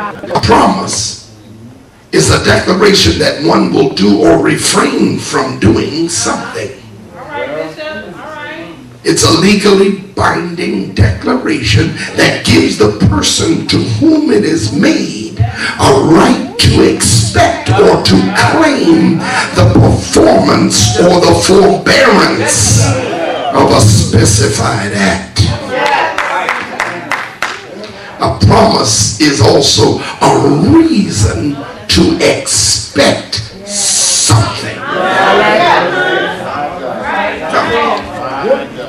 A promise is a declaration that one will do or refrain from doing something. It's a legally binding declaration that gives the person to whom it is made a right to expect or to claim the performance or the forbearance of a specified act. A promise is also a reason to expect something.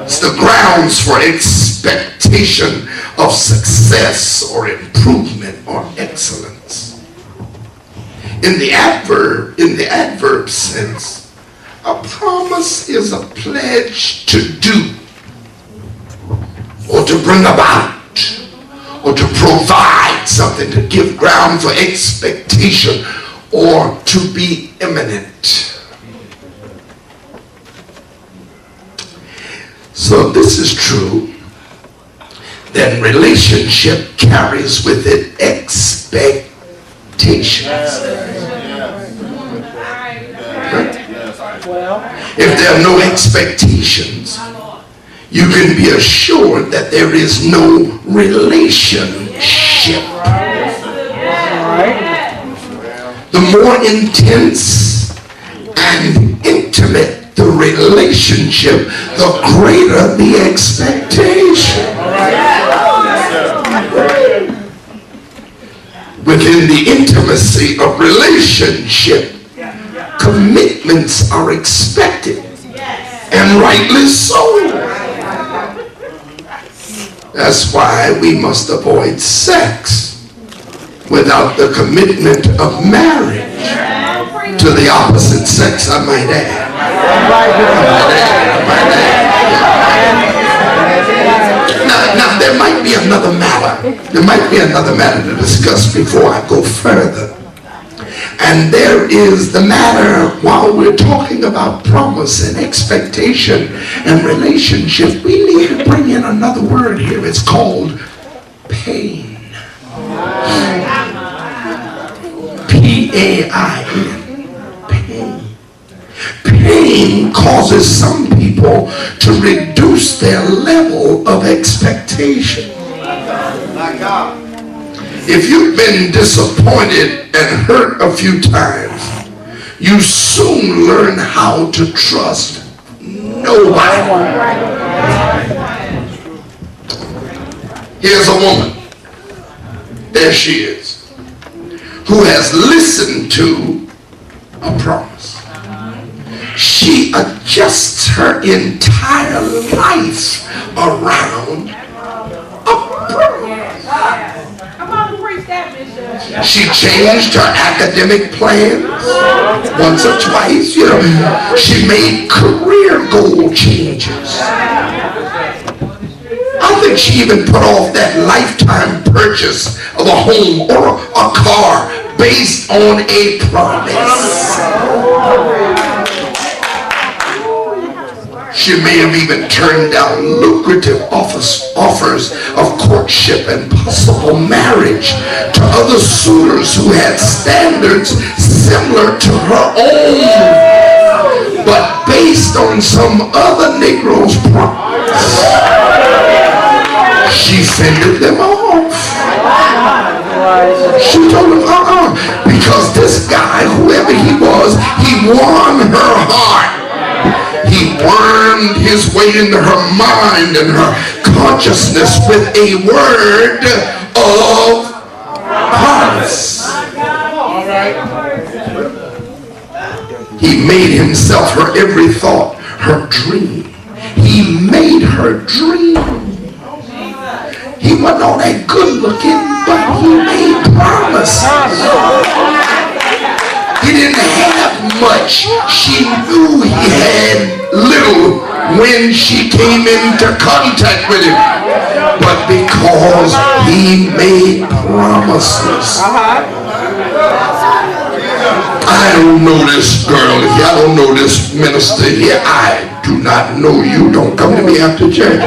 It's the grounds for expectation of success or improvement or excellence. In the adverb sense, a promise is a pledge to do or to bring about or to provide something, to give ground for expectation or to be imminent. So this is true, then relationship carries with it expectations. Right? If there are no expectations, you can be assured that there is no relationship. The more intense and intimate the relationship, the greater the expectation. Within the intimacy of relationship, commitments are expected, and rightly so. That's why we must avoid sex without the commitment of marriage to the opposite sex, I might add. Now, there might be another matter. There might be another matter to discuss before I go further. And there is the matter, while we're talking about promise and expectation and relationship, we need to bring in another word here. It's called pain. P-A-I-N. Pain. Pain causes some people to reduce their level of expectation. If you've been disappointed and hurt a few times, you soon learn how to trust nobody. Here's a woman, there she is, who has listened to a promise. She adjusts her entire life around a promise. She changed her academic plans once or twice. She made career goal changes. I think she even put off that lifetime purchase of a home or a car based on a promise. She may have even turned down lucrative offers of courtship and possible marriage to other suitors who had standards similar to her own, but based on some other Negro's promise. She fended them off. She told them, because this guy, whoever he was, he won her heart. He wormed his way into her mind and her consciousness with a word of promise. He made himself her every thought, her dream. He made her dream. He wasn't all that good looking, but he made promises. He didn't have much. She knew he had little when she came into contact with him. But because he made promises. I don't know this girl here. I don't know this minister here. I do not know you. Don't come to me after church.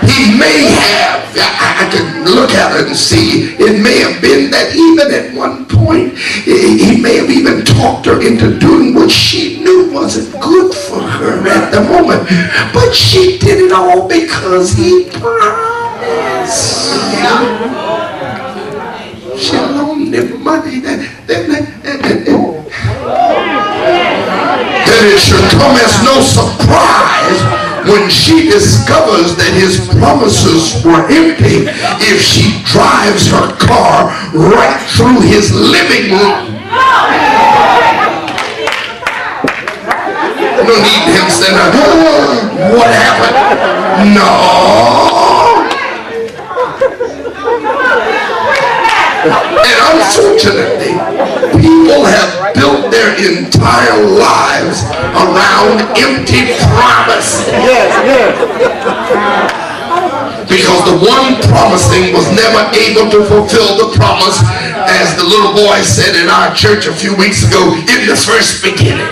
He may have, I can look at her and see. It may have been that even at one point, he may have even talked her into doing what she knew wasn't good for her at the moment. But she did it all because he promised. She loaned him money. Then it should come as no surprise when she discovers that his promises were empty if she drives her car right through his living room. No need him saying, oh, what happened? No. And unfortunately, people have built their entire lives around empty promises. Because the one promising was never able to fulfill the promise, as the little boy said in our church a few weeks ago, in the first beginning.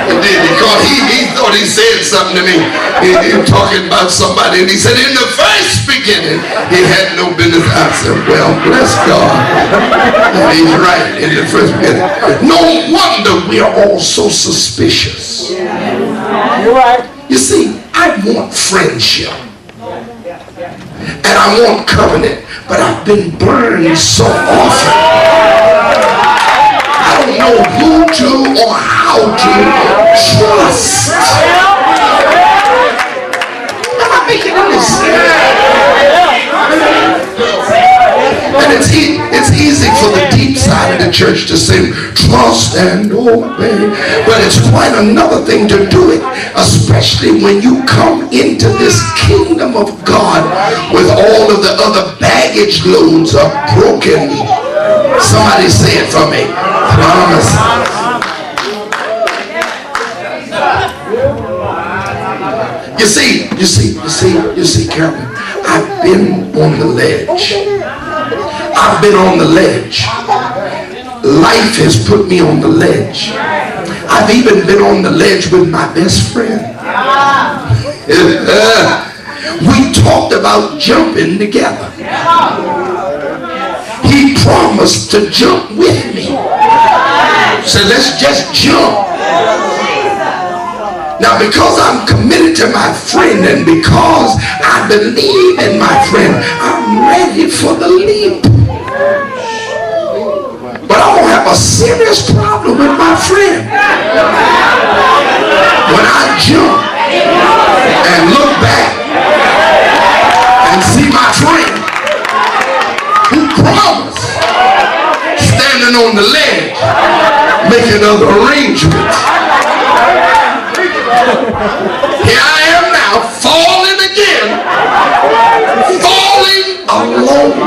He did, because he thought he said something to me. He was talking about somebody, and he said, in the first beginning, he had no business. I said, well, bless God. He's right, in the first beginning. No wonder we are all so suspicious. You're right. You see, I want friendship. And I want covenant, but I've been burned so often. I don't know who to or how to trust. Am I making any sense? And it's easy for the deep side of the church to say, trust and obey. But it's quite another thing to do it, especially when you come into this kingdom of God with all of the other baggage loads of broken. Somebody say it for me. Promises. You see, Carolyn, I've been on the ledge. I've been on the ledge. Life has put me on the ledge. I've even been on the ledge with my best friend. We talked about jumping together. He promised to jump with me. So let's just jump. Now, because I'm committed to my friend and because I believe in my friend, I'm ready for the leap. But I don't have a serious problem with my friend. When I jump and look back and see my friend who promised, standing on the ledge, making other arrangements. Here I am now, falling again, falling alone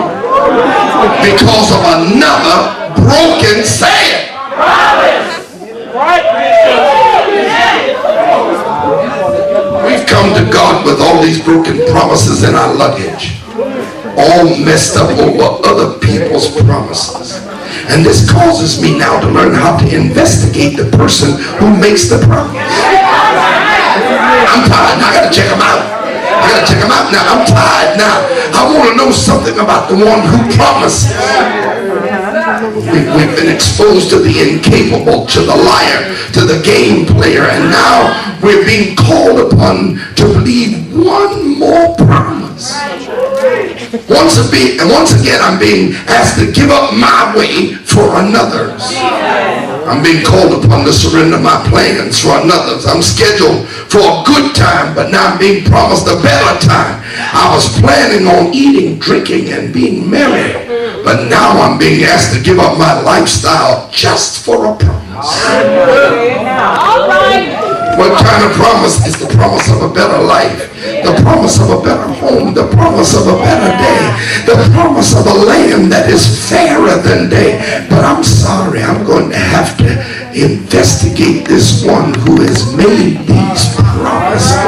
because of another broken saying. We've come to God with all these broken promises in our luggage, all messed up over other people's promises. And this causes me now to learn how to investigate the person who makes the promise. I'm tired now. I got to check him out. I got to check him out now. I'm tired now. I want to know something about the one who promises. We've been exposed to the incapable, to the liar, to the game player, and now we're being called upon to believe one more promise. Once again, I'm being asked to give up my way for another's. I'm being called upon to surrender my plans for another's. I'm scheduled for a good time, but now I'm being promised a better time. I was planning on eating, drinking, and being merry, but now I'm being asked to give up my lifestyle just for a promise. All right. What kind of promise is the promise of a better life? The promise of a better home, the promise of a better day, the promise of a land that is fairer than day. But I'm sorry, I'm going to have to investigate this one who has made these promises.